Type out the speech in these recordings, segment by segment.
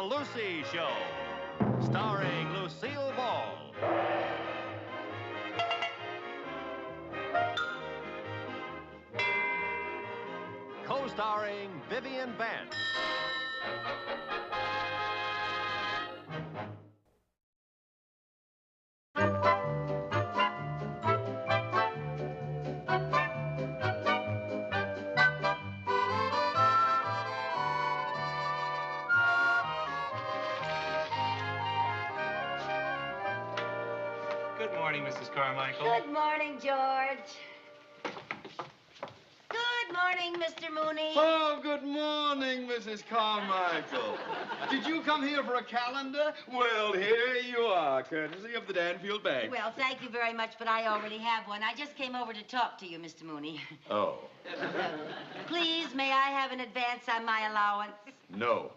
Lucy Show, starring Lucille Ball. Co-starring Vivian Vance. Good morning, Mrs. Carmichael. Good morning, George. Good morning, Mr. Mooney. Oh, good morning, Mrs. Carmichael. Did you come here for a calendar? Well, here you are, courtesy of the Danfield Bank. Well, thank you very much, but I already have one. I just came over to talk to you, Mr. Mooney. Oh. Please, may I have an advance on my allowance? No.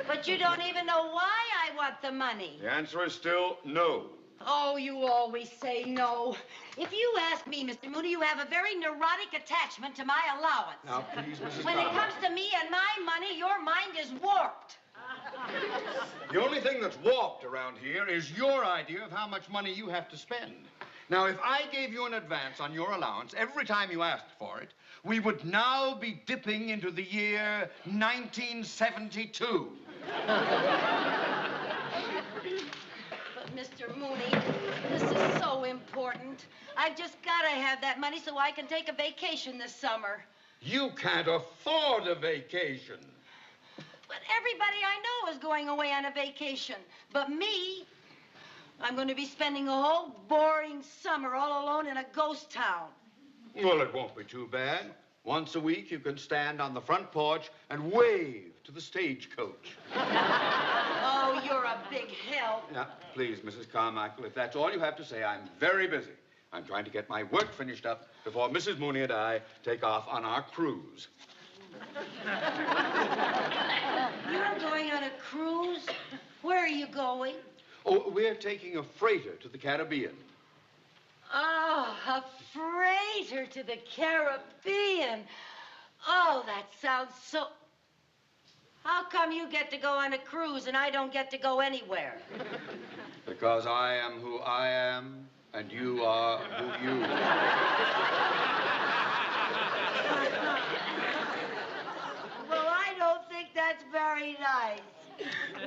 But you don't even know why I want the money. The answer is still no. Oh, you always say no. If you ask me, Mr. Mooney, you have a very neurotic attachment to my allowance. Now, please, Mrs. When it comes to me and my money, your mind is warped. The only thing that's warped around here is your idea of how much money you have to spend. Now, if I gave you an advance on your allowance every time you asked for it, we would now be dipping into the year 1972. Mr. Mooney, this is so important. I've just got to have that money so I can take a vacation this summer. You can't afford a vacation. But everybody I know is going away on a vacation. But me, I'm going to be spending a whole boring summer all alone in a ghost town. Well, it won't be too bad. Once a week, you can stand on the front porch and wave to the stagecoach. Oh, you're a big help. Now, please, Mrs. Carmichael, if that's all you have to say, I'm very busy. I'm trying to get my work finished up before Mrs. Mooney and I take off on our cruise. You're going on a cruise? Where are you going? Oh, we're taking a freighter to the Caribbean. Oh, a freighter to the Caribbean. Oh, that sounds so... How come you get to go on a cruise and I don't get to go anywhere? Because I am who I am, and you are who you are. Well, I don't think that's very nice.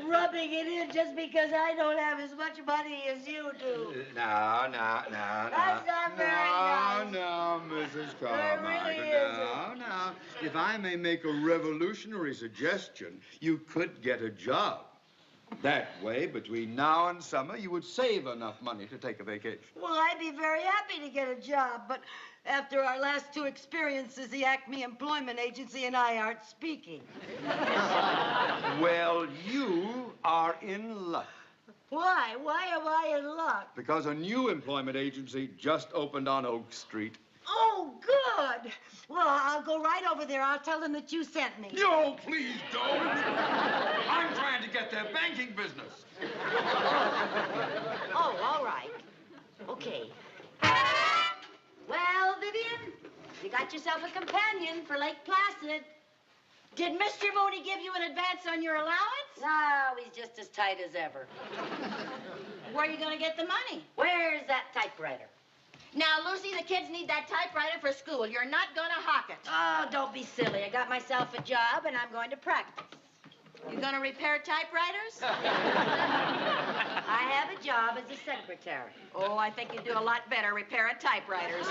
Rubbing it in just because I don't have as much money as you do. No. That's not very nice. No, Mrs. Carmichael. really isn't. No. If I may make a revolutionary suggestion, you could get a job. That way, between now and summer, you would save enough money to take a vacation. Well, I'd be very happy to get a job, but after our last two experiences, the Acme Employment Agency and I aren't speaking. Well, you are in luck. Why? Why am I in luck? Because a new employment agency just opened on Oak Street. Oh, good. Well, I'll go right over there. I'll tell them that you sent me. No, please don't. I'm trying to get their banking business. Oh, all right. Okay. Well, Vivian, you got yourself a companion for Lake Placid. Did Mr. Mooney give you an advance on your allowance? No, he's just as tight as ever. Where are you going to get the money? Where's that typewriter? Now, Lucy, the kids need that typewriter for school. You're not going to hock it. Oh, don't be silly. I got myself a job, and I'm going to practice. You going to repair typewriters? I have a job as a secretary. Oh, I think you'd do a lot better repairing typewriters.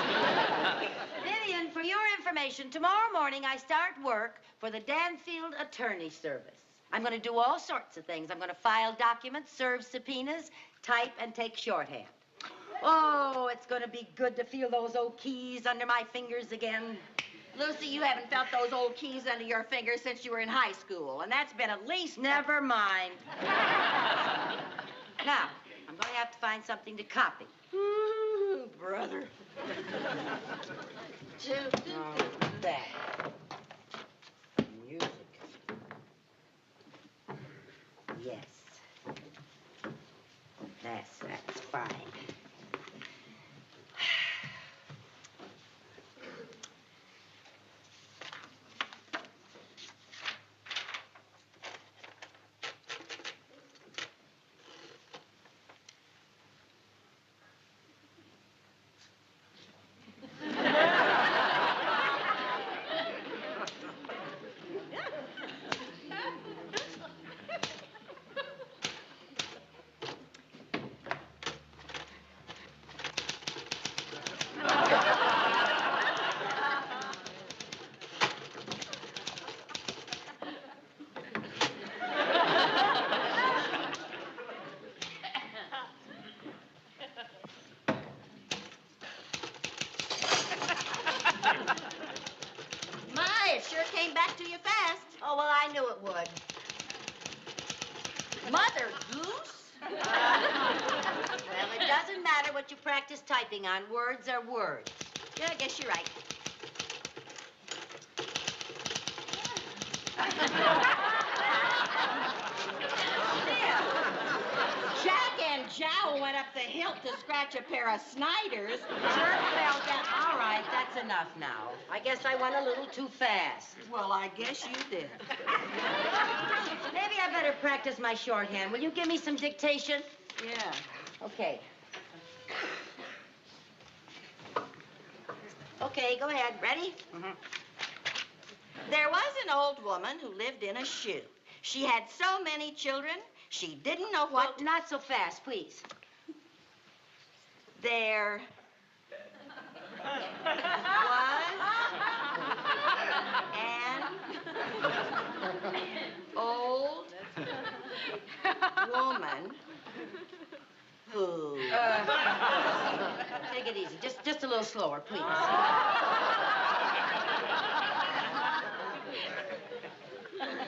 Vivian, for your information, tomorrow morning I start work for the Danfield Attorney Service. I'm going to do all sorts of things. I'm going to file documents, serve subpoenas, type, and take shorthand. Oh, it's going to be good to feel those old keys under my fingers again. Lucy, you haven't felt those old keys under your fingers since you were in high school, and that's been at least... Never mind. Now, I'm going to have to find something to copy. Ooh, brother. That. Music. Yes. That's fine. knew it would. Mother Goose? Well, it doesn't matter what you practice typing on. Words are words. Yeah, I guess you're right. Jack and Jowl went up the hill to scratch a pair of Snyders. Jerk fell down. All right, that's enough now. I guess I went a little too fast. Well, I guess you did. Maybe I better practice my shorthand. Will you give me some dictation? Yeah. Okay. Okay, go ahead. Ready? Mm-hmm. There was an old woman who lived in a shoe. She had so many children, she didn't know what... Well, not so fast, please. There was an old woman who... Take it easy. Just a little slower, please.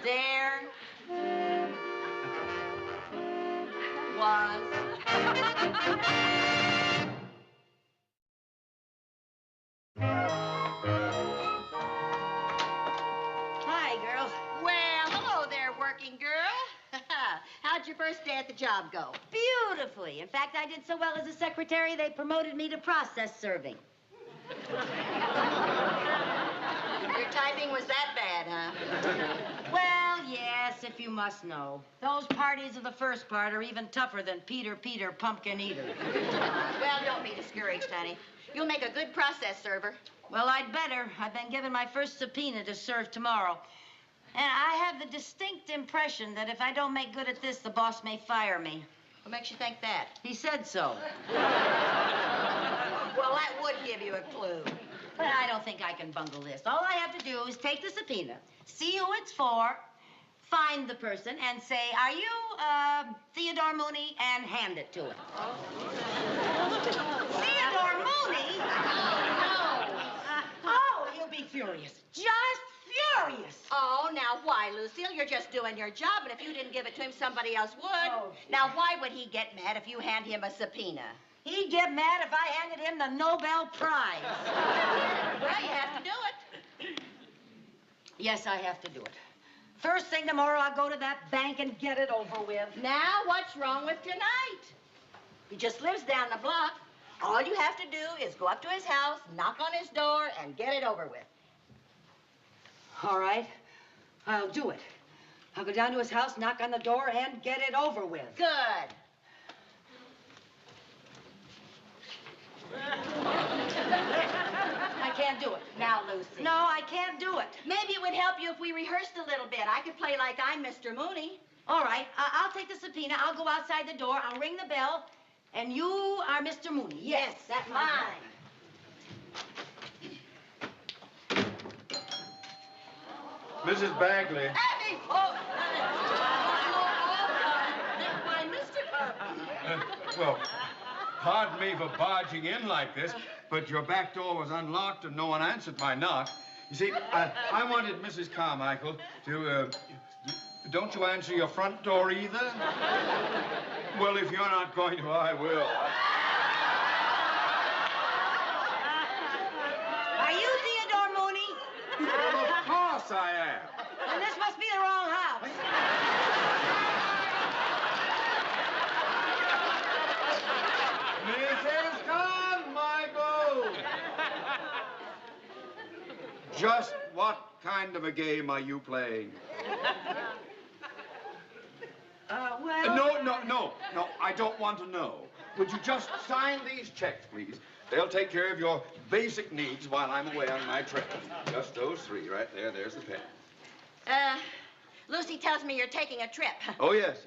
There was... Hi, girl. Well, hello there, working girl. How'd your first day at the job go? Beautifully. In fact, I did so well as a secretary, they promoted me to process serving. Your typing was that bad, huh? Well, yes, if you must know. Those parties of the first part are even tougher than Peter, Pumpkin Eater. Well, don't be discouraged, honey. You'll make a good process server. Well, I'd better. I've been given my first subpoena to serve tomorrow. And I have the distinct impression that if I don't make good at this, the boss may fire me. What makes you think that? He said so. Well, that would give you a clue. But I don't think I can bungle this. All I have to do is take the subpoena, see who it's for, find the person, and say, are you, Theodore Mooney, and hand it to him. Theodore Mooney? No. Oh, he'll be furious. Just furious. Oh, now why, Lucille? You're just doing your job, and if you didn't give it to him, somebody else would. Oh. Now, why would he get mad if you hand him a subpoena? He'd get mad if I handed him the Nobel Prize. Well, you have to do it. Yes, I have to do it. First thing tomorrow, I'll go to that bank and get it over with. Now, what's wrong with tonight? He just lives down the block. All you have to do is go up to his house, knock on his door, and get it over with. All right, I'll do it. I'll go down to his house, knock on the door, and get it over with. Good. I can't do it. Now, Lucy. No, I can't do it. Maybe it would help you if we rehearsed a little bit. I could play like I'm Mr. Mooney. All right, I'll take the subpoena. I'll go outside the door. I'll ring the bell. And you are Mr. Mooney. Yes, that's mine. Mrs. Bagley. Abby! Oh, why, Mr. Well, pardon me for barging in like this, but your back door was unlocked and no one answered my knock. You see, I wanted Mrs. Carmichael to, don't you answer your front door either? Well, if you're not going to, I will. Are you Theodore Mooney? Well, of course I am. Then this must be the wrong house. Mrs. Carmichael! Just what kind of a game are you playing? Well... No, I don't want to know. Would you just sign these checks, please? They'll take care of your basic needs while I'm away on my trip. Just those three right there. There's the pen. Lucy tells me you're taking a trip. Oh, yes.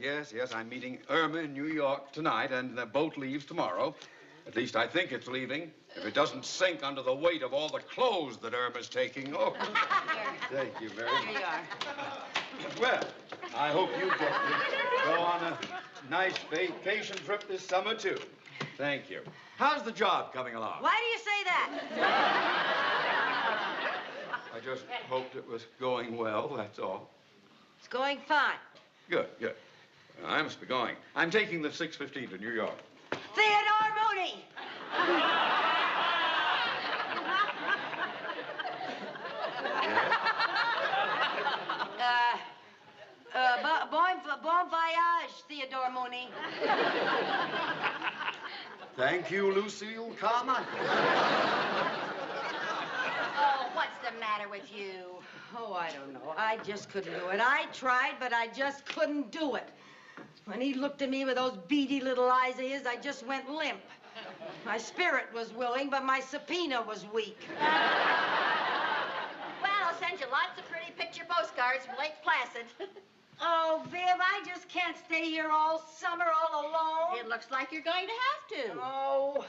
I'm meeting Irma in New York tonight, and the boat leaves tomorrow. At least I think it's leaving. If it doesn't sink under the weight of all the clothes that Irma's taking. Oh, thank you very much. Here you are. Well, I hope you get to go on a nice vacation trip this summer, too. Thank you. How's the job coming along? Why do you say that? I just hoped it was going well, that's all. It's going fine. Good, good. I must be going. I'm taking the 6:15 to New York. Theodore Mooney! Bon voyage, Theodore Mooney. Thank you, Lucille Carmichael. Oh, what's the matter with you? Oh, I don't know. I just couldn't do it. I tried, but I just couldn't do it. When he looked at me with those beady little eyes of his, I just went limp. My spirit was willing, but my subpoena was weak. Well, I'll send you lots of pretty picture postcards from Lake Placid. Oh, Viv, I just can't stay here all summer all alone. It looks like you're going to have to. Oh.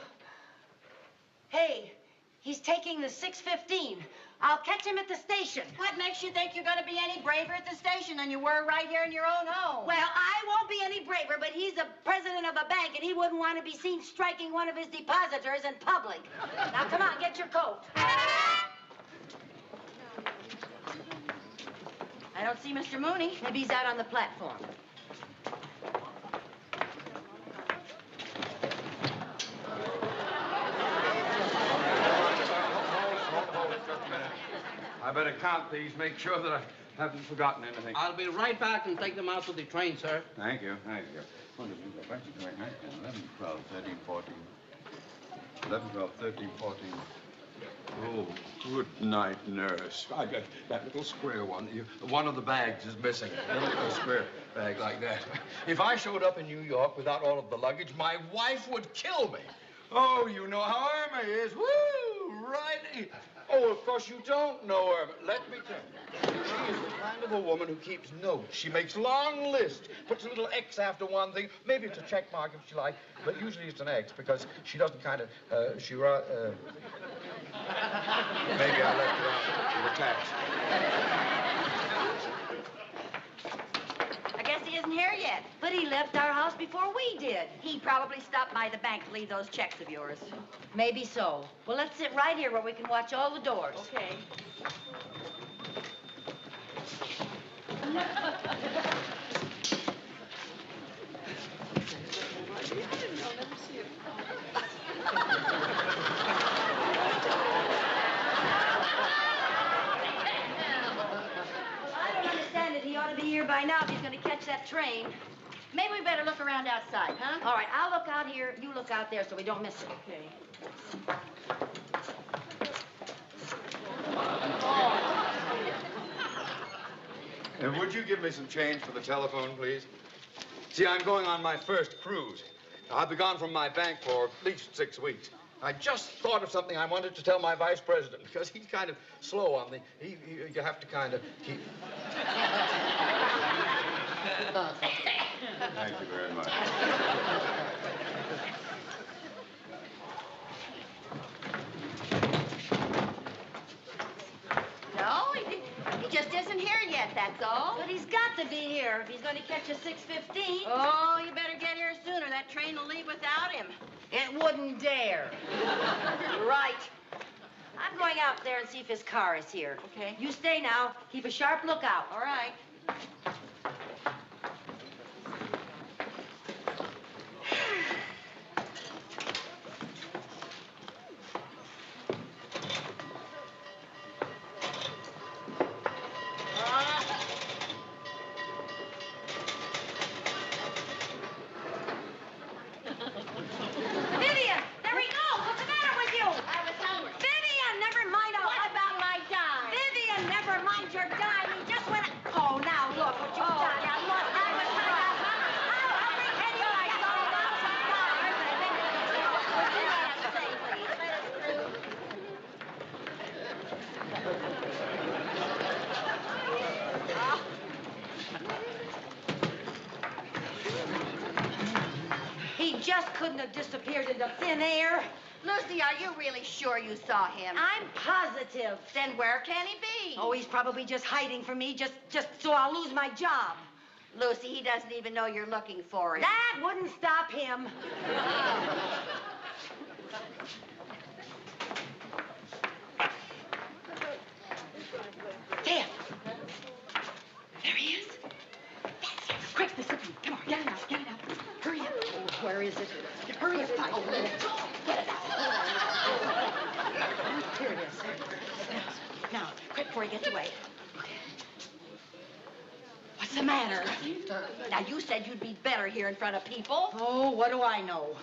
Hey, he's taking the 6:15. I'll catch him at the station. What makes you think you're going to be any braver at the station than you were right here in your own home? Well, I won't be any braver, but he's the president of a bank, and he wouldn't want to be seen striking one of his depositors in public. Now, come on, get your coat. I don't see Mr. Mooney. Maybe he's out on the platform. Hold it just a minute. I better count these, make sure that I haven't forgotten anything. I'll be right back and take them out to the train, sir. Thank you, thank you. 1, 2, 3, 4, 5, 6, 7, 8, 9, 10, 11, 12, 13, 14. 11, 12, 13, 14. Oh, good night, nurse. I got that little square one. One of the bags is missing. A little square bag like that. If I showed up in New York without all of the luggage, my wife would kill me. Oh, you know how Irma is. Woo! Right. Oh, of course you don't know Irma. Let me tell you. She is the kind of a woman who keeps notes. She makes long lists, puts a little X after one thing. Maybe it's a check mark if she likes, but usually it's an X because she doesn't kind of, maybe I left it out for the tax. I guess he isn't here yet. But he left our house before we did. He probably stopped by the bank to leave those checks of yours. Maybe so. Well, let's sit right here where we can watch all the doors. Okay. By now, if he's going to catch that train. Maybe we better look around outside, huh? All right, I'll look out here, you look out there so we don't miss it. Okay. And would you give me some change for the telephone, please? See, I'm going on my first cruise. I'll be gone from my bank for at least 6 weeks. I just thought of something I wanted to tell my vice president because he's kind of slow on the. You have to kind of keep. Thank you very much. No, he just isn't here yet, that's all. But he's got to be here if he's going to catch a 6:15. Oh, you better get here sooner. That train will leave without him. It wouldn't dare. Right. I'm going out there and see if his car is here. Okay. You stay now. Keep a sharp lookout. All right. Just couldn't have disappeared into thin air. Lucy, are you really sure you saw him? I'm positive. Then where can he be? Oh, he's probably just hiding from me, just so I'll lose my job. Lucy, he doesn't even know you're looking for him. That wouldn't stop him. There. There he is. Where is it? Hurry up, Mike. Get it out. Here it is. Now, quick before he gets away. What's the matter? Now, you said you'd be better here in front of people. Oh, what do I know?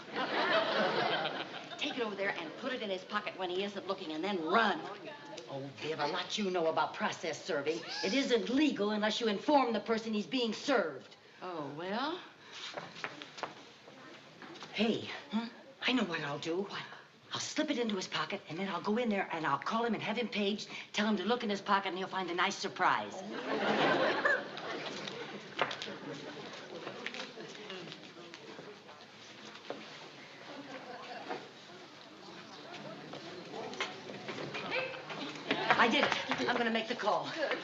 Take it over there and put it in his pocket when he isn't looking, and then run. Oh, Viv, a lot you know about process serving. It isn't legal unless you inform the person he's being served. Oh, well? Hey, I know what I'll do. What? I'll slip it into his pocket, and then I'll go in there, and I'll call him and have him paged, tell him to look in his pocket, and he'll find a nice surprise. I did it. I'm going to make the call. Good.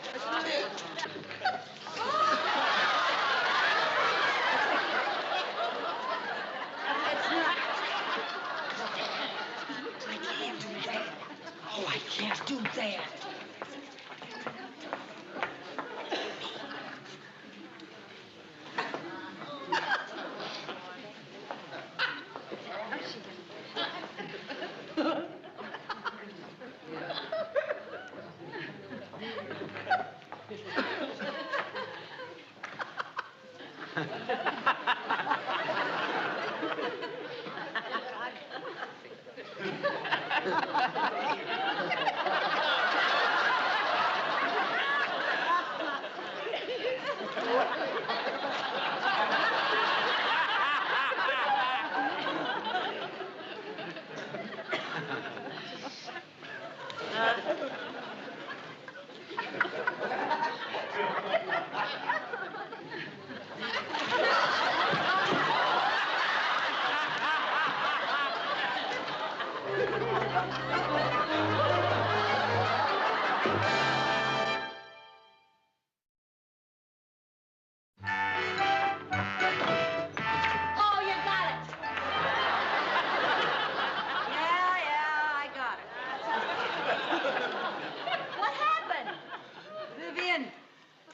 I can't do that.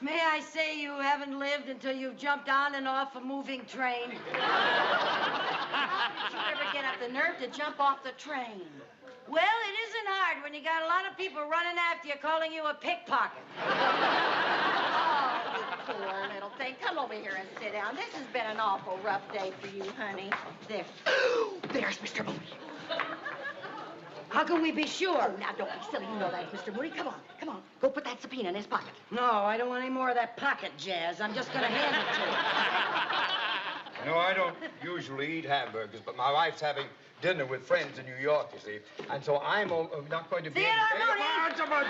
May I say you haven't lived until you've jumped on and off a moving train? How did you ever get up the nerve to jump off the train? Well, it isn't hard when you got a lot of people running after you, calling you a pickpocket. Oh, you poor little thing. Come over here and sit down. This has been an awful rough day for you, honey. There. There's Mr. Moody. How can we be sure? Oh, now, don't be silly. You know that's Mr. Moody. Come on, come on. Go put that subpoena in his pocket. No, I don't want any more of that pocket jazz. I'm just going to hand it to him. No, I don't usually eat hamburgers, but my wife's having dinner with friends in New York, you see. And so I'm not going to be... See you later, Moody.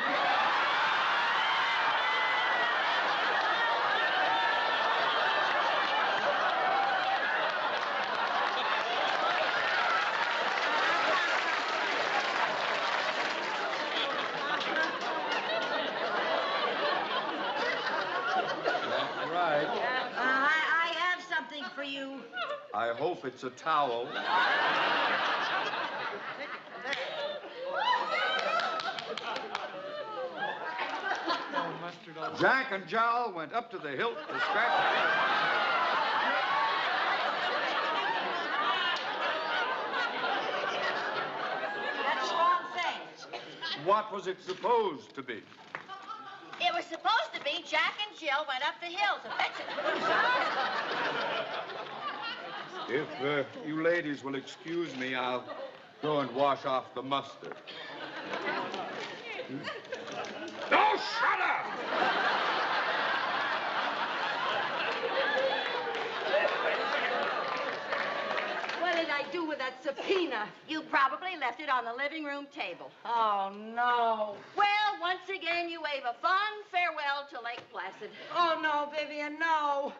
I have something for you. I hope it's a towel. Jack and Jowl went up to the hilt to scratch. That's the wrong thing. What was it supposed to be? It was supposed to be Jack and Jill went up the hill to fetch it. If you ladies will excuse me, I'll go and wash off the mustard. No, shut up! What did I do with that subpoena? You probably left it on the living room table. Oh, no. Well, once again, you wave a fond farewell to Lake Placid. Oh, no, Vivian, no.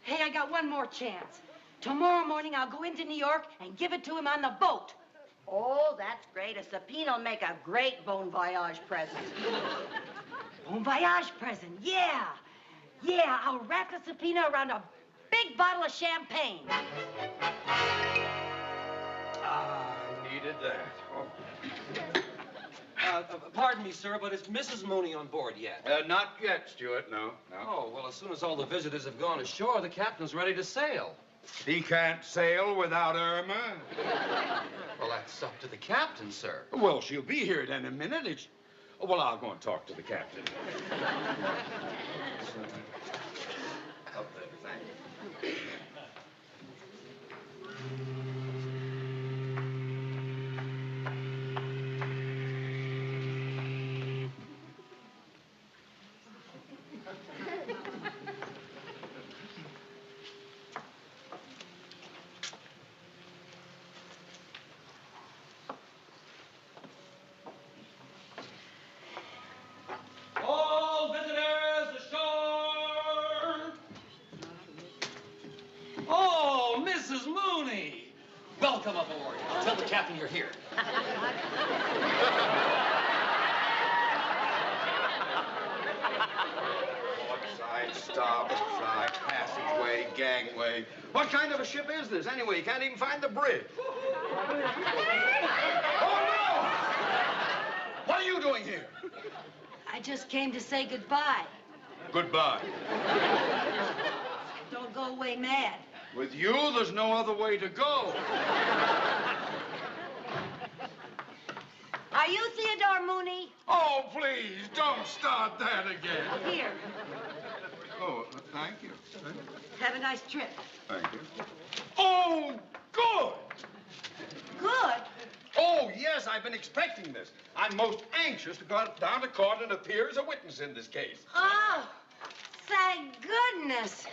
Hey, I got one more chance. Tomorrow morning, I'll go into New York and give it to him on the boat. Oh, that's great. A subpoena will make a great bon voyage present. Bon voyage present, yeah. Yeah, I'll wrap the subpoena around a big bottle of champagne. I needed that. Pardon me, sir, but is Mrs. Mooney on board yet? Not yet, Stuart, no. Oh, well, as soon as all the visitors have gone ashore, the captain's ready to sail. He can't sail without Irma. Well, that's up to the captain, sir. Well, she'll be here in a minute. Well, I'll go and talk to the captain. Up there, thank you. All visitors ashore! Oh, Mrs. Mooney! Welcome aboard. I'll tell the captain you're here. Side, stop, side, passageway, gangway. What kind of a ship is this? Anyway, you can't even find the bridge. Oh, no! What are you doing here? I just came to say goodbye. Goodbye. Don't go away mad. With you, there's no other way to go. Are you Theodore Mooney? Oh, please, don't start that again. Here. Oh, thank you. Have a nice trip. Thank you. Oh, good. Good. Oh, yes, I've been expecting this. I'm most anxious to go down to court and appear as a witness in this case. Oh, thank goodness.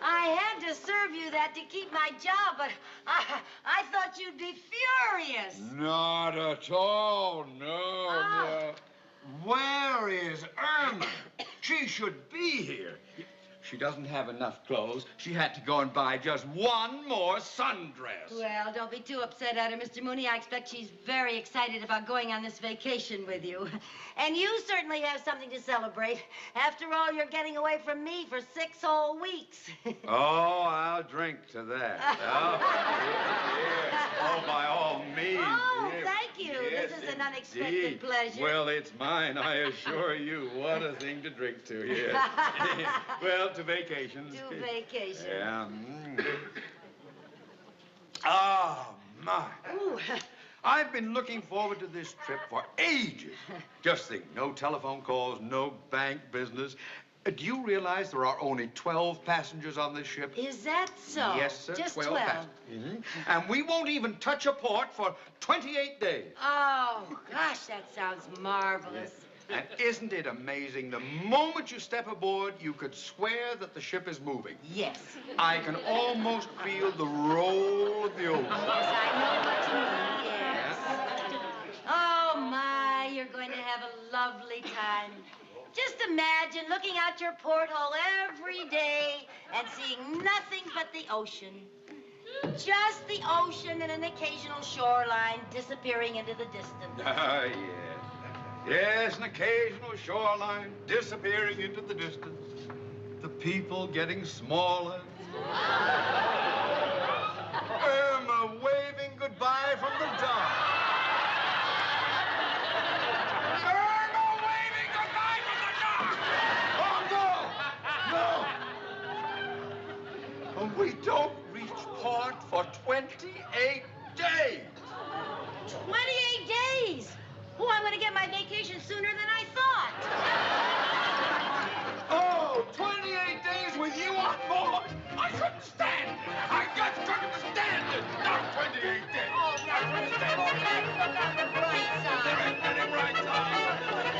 I had to serve you that to keep my job, but I thought you'd be furious. Not at all, no, no. Where is Irma? She should be here. She doesn't have enough clothes. She had to go and buy just one more sundress. Well, don't be too upset at her, Mr. Mooney. I expect she's very excited about going on this vacation with you. And you certainly have something to celebrate. After all, you're getting away from me for 6 whole weeks. Oh, I'll drink to that. Oh, yes. Oh, by all means. Oh, yes. thank you. Yes, This is an unexpected indeed. pleasure. Well, it's mine, I assure you. What a thing to drink to, yes. Well, to vacations. To vacation. Yeah. Ah, my. Ooh. I've been looking forward to this trip for ages. Just think, no telephone calls, no bank business. Do you realize there are only 12 passengers on this ship? Is that so? Yes, sir. Just 12 12. passengers. And we won't even touch a port for 28 days. Oh, gosh, that sounds marvelous. And isn't it amazing? The moment you step aboard, you could swear that the ship is moving. Yes. I can almost feel the roll of the ocean. Yes, I know what you mean, yes. Oh, my, you're going to have a lovely time. Just imagine looking out your porthole every day and seeing nothing but the ocean. Just the ocean and an occasional shoreline disappearing into the distance. Ah, yes. Yes, an occasional shoreline disappearing into the distance. The people getting smaller. Irma waving goodbye from the dock. Irma waving goodbye from the dock! Oh, no! No! And we don't reach port for 28 days. 28 days? Oh, I'm going to get my vacation sooner than I thought. Oh, 28 days with you on board? I couldn't stand it. I just couldn't stand it. Not 28 days. Oh, now, I couldn't stand it. look at the bright side. There ain't any bright side.